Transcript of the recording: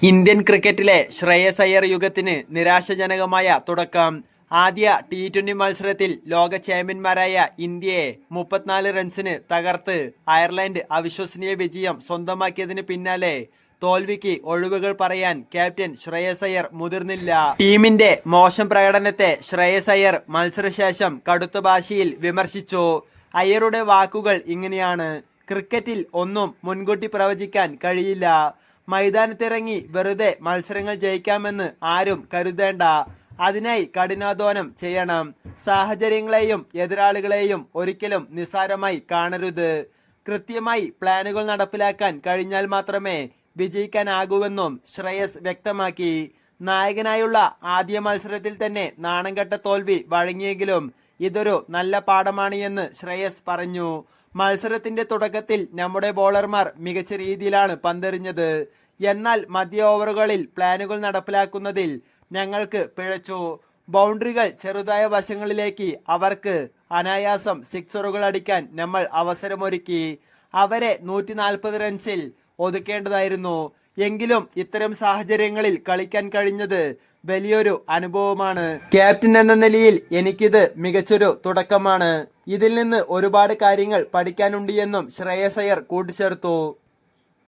Indian ക്രിക്കറ്റിലെ ശ്രേയസ് അയ്യർ യുഗത്തിന് നിരാശാജനകമായ തുടക്കം. ആദ്യ T20 മത്സരത്തിൽ ലോക ചാമ്പ്യന്മാരായ ഇന്ത്യയെ 34 റൺസിന് തകർത്ത് അയർലൻഡ് അവിശ്വസനീയ വിജയം സ്വന്തമാക്കിയതിന് പിന്നാലെ തോൽവിക്ക് ഒഴിവുകൾ പറയാൻ ക്യാപ്റ്റൻ ശ്രേയസ് അയ്യർ മുതിർന്നില്ല. ടീമിന്റെ മോശം പ്രകടനത്തെ ശ്രേയസ് അയ്യർ മത്സരശേഷം കടുത്ത ഭാഷയിൽ വിമർശിച്ചു. അയ്യറുടെ വാക്കുകൾ ഇങ്ങനെയാണ്: ക്രിക്കറ്റിൽ ഒന്നും മുൻകൂട്ടി പ്രവചിക്കാൻ കഴിയില്ല. മൈതാനത്തിറങ്ങി വെറുതെ മത്സരങ്ങൾ ജയിക്കാമെന്ന് ആരും കരുതേണ്ട. അതിനായി കഠിനാധ്വാനം ചെയ്യണം. സാഹചര്യങ്ങളെയും എതിരാളികളെയും ഒരിക്കലും നിസ്സാരമായി കാണരുത്. കൃത്യമായി പ്ലാനുകൾ നടപ്പിലാക്കാൻ കഴിഞ്ഞാൽ മാത്രമേ വിജയിക്കാനാകൂവെന്നും ശ്രേയസ് വ്യക്തമാക്കി. നായകനായുള്ള ആദ്യ മത്സരത്തിൽ തന്നെ നാണംകെട്ട തോൽവി വഴങ്ങിയെങ്കിലും ഇതൊരു നല്ല പാഠമാണ് എന്ന് ശ്രേയസ് പറഞ്ഞു. മത്സരത്തിന്റെ തുടക്കത്തിൽ നമ്മുടെ ബോളർമാർ മികച്ച രീതിയിലാണ് പന്തെറിഞ്ഞത്. എന്നാൽ മധ്യ ഓവറുകളിൽ പ്ലാനുകൾ നടപ്പിലാക്കുന്നതിൽ ഞങ്ങൾക്ക് പിഴച്ചു. ബൗണ്ടറികൾ ചെറുതായ വശങ്ങളിലേക്ക് അവർക്ക് അനായാസം സിക്സറുകൾ അടിക്കാൻ നമ്മൾ അവസരമൊരുക്കി. അവരെ 140 റൺസിൽ ഒതുക്കേണ്ടതായിരുന്നു. എങ്കിലും ഇത്തരം സാഹചര്യങ്ങളിൽ കളിക്കാൻ കഴിഞ്ഞത് വലിയൊരു അനുഭവമാണ്. ക്യാപ്റ്റൻ എന്ന നിലയിൽ എനിക്കിത് മികച്ചൊരു തുടക്കമാണ്. ഇതിൽ നിന്ന് ഒരുപാട് കാര്യങ്ങൾ പഠിക്കാനുണ്ട് എന്നും ശ്രേയസ് അയ്യർ കൂട്ടിച്ചേർത്തു.